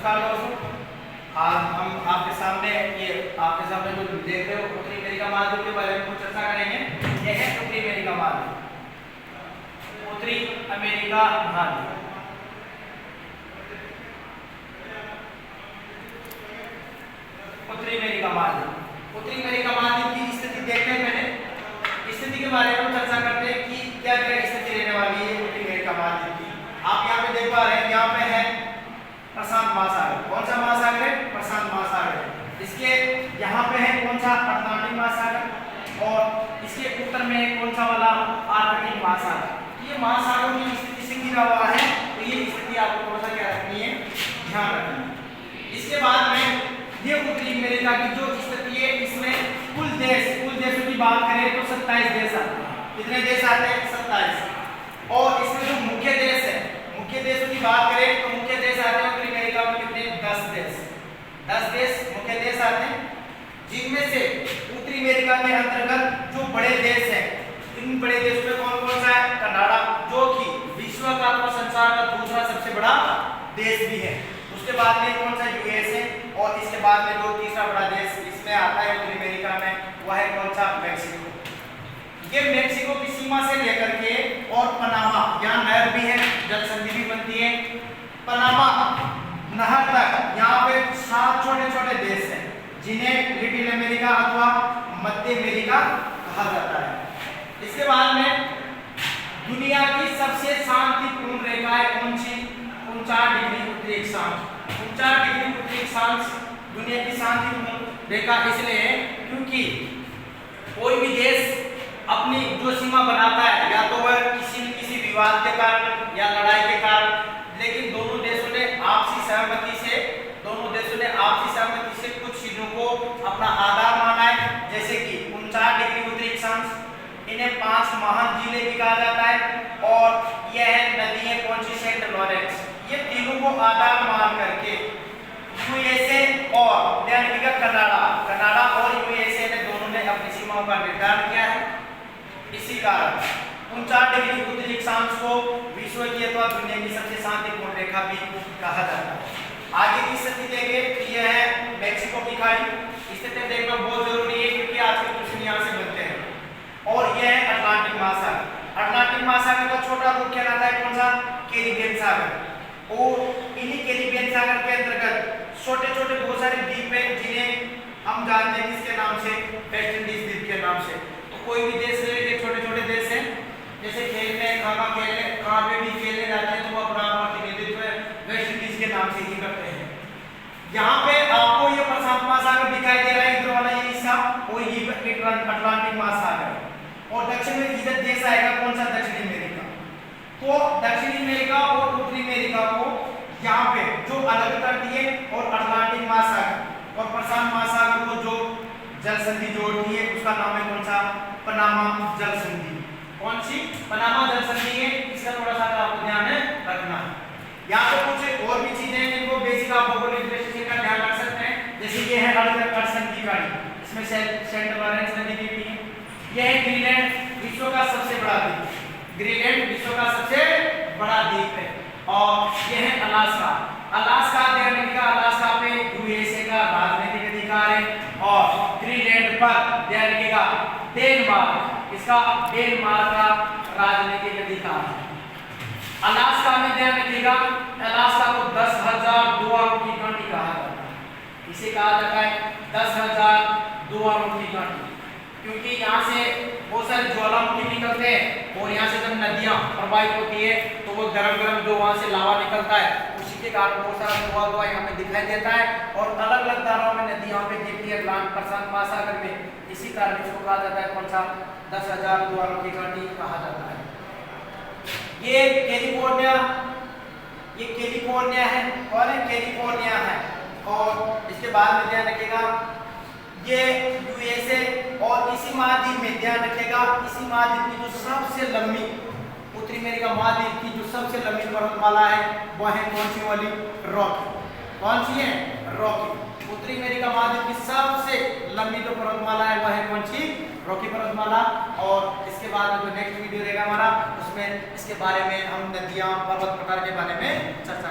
नमस्कार दोस्तों, आज हम आपके सामने जो देख रहे हो उत्तरी अमेरिका महाद्वीप के बारे में कुछ चर्चा करेंगे। यह है उत्तरी अमेरिका महाद्वीप, उत्तरी अमेरिका महाद्वीप। उत्तरी अमेरिका महाद्वीप, उत्तरी अमेरिका महाद्वीप की स्थिति देखने पहले स्थिति के बारे में चर्चा करते हैं कि क्या क्या स्थिति रहने वाली है उत्तरी अमेरिका महाद्वीप की। आप यहाँ पे देख पा रहे हैं, यहाँ पे है प्रशांत महासागर। कौन सा महासागर है? प्रशांत महासागर। इसके यहाँ पे है कौन सा? अटलांटिक महासागर। और इसके उत्तर में कौन सा वाला? आर्कटिक महासागर। ये महासागरों की स्थिति से घिरा हुआ है, तो ये स्थिति आपको थोड़ा सा क्या रखनी है, ध्यान रखनी है। इसके बाद में ये उत्तरी अमेरिका की जो स्थिति है, इसमें कुल देशों की बात करें तो 27 देश आते हैं। कितने देश आते हैं? 27। और इसमें जो मुख्य देश है, मुख्य देशों की बात करें तो मुख्य देश आते हैं उत्तरी अमेरिका में कितने? 10 देश मुख्य देश आते हैं, जिनमें से उत्तरी अमेरिका के अंतर्गत जो बड़े देश हैं, इन बड़े देशों में कौन कौन सा है? कनाडा, जो कि विश्व का और संसार का दूसरा सबसे बड़ा देश भी है। उसके बाद में कौन सा? यूएस है। और इसके बाद में जो तीसरा बड़ा देश इसमें आता है उत्तरी अमेरिका में, वह है कौन सा? मैक्सिको। ये मैक्सिको की सीमा से लेकर के और पनामा, यहाँ नहर भी है, जल संधि भी बनती है, पनामा नहर तक यहाँ पे 7 छोटे छोटे देश हैं, जिन्हें लिटिल अमेरिका अथवा मध्य अमेरिका कहा जाता है। इसके बाद में दुनिया की सबसे शांतिपूर्ण रेखा है कौन सी? 49 डिग्री उत्तरी अक्षांश। 49 डिग्री उत्तरी अक्षांश दुनिया की शांतिपूर्ण रेखा इसलिए है क्योंकि कोई भी देश अपनी जो सीमा बनाता है, या तो वह किसी न किसी विवाद के कारण या लड़ाई के कारण, लेकिन दोनों देशों ने आपसी सहमति से कुछ चीजों को अपना आधार माना है, जैसे कि 49 डिग्री उत्तरी अक्षांश, इन्हें 5 महान जिले भी कहा जाता है, और यह नदी है कौन सी? Saint Lawrence. ये तीनों को आधार मान करके यूएसए और कनाडा और यूएसए ने दोनों ने अपनी सीमाओं का निर्धारण किया है। इसी कारण 49 डिग्री उत्तरी अक्षांश को विश्व की अथवा दुनिया की सबसे शांतिपूर्ण रेखा भी कहा जाता है। आगे की स्थिति देखें तो यह है मैक्सिको की खाड़ी। स्थिति देखना बहुत जरूरी है क्योंकि आज के क्वेश्चन यहाँ से बनते हैं। और यह है अटलांटिक महासागर। अटलांटिक महासागर का छोटा रूप कहलाता है कौन सा? कैरिबियन सागर। और इन्हीं कैरिबियन सागर के अंतर्गत छोटे छोटे बहुत सारे द्वीप हैं, जिन्हें हम जानते हैं किसके नाम से? वेस्ट इंडीज द्वीप के नाम से। तो कोई भी देश के छोटे छोटे देश हैं, जैसे खेलने कहाँ पे भी खेलने जाते हैं तो वो अपना प्रतिनिधित्व वेस्ट इंडीज के नाम से ही करते हैं। यहाँ पे आपको ये प्रशांत महासागर दिखाई दे रहा है, इधर वाला ये हिस्सा, और ये अटलांटिक महासागर। और दक्षिण में इधर देश आएगा कौन सा? दक्षिणी अमेरिका। तो दक्षिणी अमेरिका और उत्तरी अमेरिका को यहाँ पे जो अलग कर दिए, और अटलांटिक महासागर और प्रशांत महासागर को जो जल संधि जोड़ती है, उसका नाम है कौन सा? पनामा जल संधि। कौन सी? पनामा जल संधि है। इसका थोड़ा सा आपको ध्यान रखना है। यहाँ पे कुछ और भी चीजें हैं जिनको बेसिक आप भौगोलिक दृष्टि से का ध्यान रख सकते हैं, जैसे ये है हडसन की खाड़ी, इसमें सेंट लॉरेंस नदी भी है। यह है ग्रीनलैंड, विश्व का सबसे बड़ा द्वीप। ग्रीनलैंड विश्व का सबसे बड़ा द्वीप है। और यह है अलास्का। अलास्का ध्यान रखिएगा, अलास्का पे यूएसए का राजनीतिक अधिकार है। और ग्रीनलैंड पर ध्यान रखिएगा डेनमार्क, इसका डेनमार्क का राजनीतिक अधिकार है। अलास्का में ध्यान रखिएगा, अलास्का को 10,000 ज्वालामुखी घाटी कहा जाता है। इसे कहा जाता है 10,000 ज्वालामुखी घाटी, क्योंकि यहाँ से बहुत सारे ज्वालामुखी निकलते हैं, और यहाँ से जब नदियाँ प्रवाहित होती है तो वो गरम जो वहाँ से लावा निकलता है, उसी के कारण बहुत सारा धुआं यहाँ पे दिखाई देता है। और अलग अलग धाराओं में नदी यहाँ पे गिरती है प्रशांत महासागर में। इसी कारण इसको कहा जाता है कौन सा? 10,000 ज्वालामुखी घाटी कहा जाता है। ये कैलिफोर्निया है, और कैलिफोर्निया है। और इसके बाद में ध्यान रखिएगा ये यूएसए, और इसी महाद्वीप में ध्यान रखिएगा, इसी महाद्वीप की जो सबसे लंबी उत्तरी अमेरिका महाद्वीप की जो सबसे लंबी पर्वतमाला है, वह है कौन सी वाली? रॉकी। कौन सी है? रॉकी। उत्तरी अमेरिका महाद्वीप की सबसे लंबी जो पर्वतमाला है वह है कौन सी? रॉकी पर्वतमाला। और इसके बाद जो नेक्स्ट वीडियो रहेगा हमारा, उसमें इसके बारे में हम नदियां, पर्वत प्रकार के बारे में चर्चा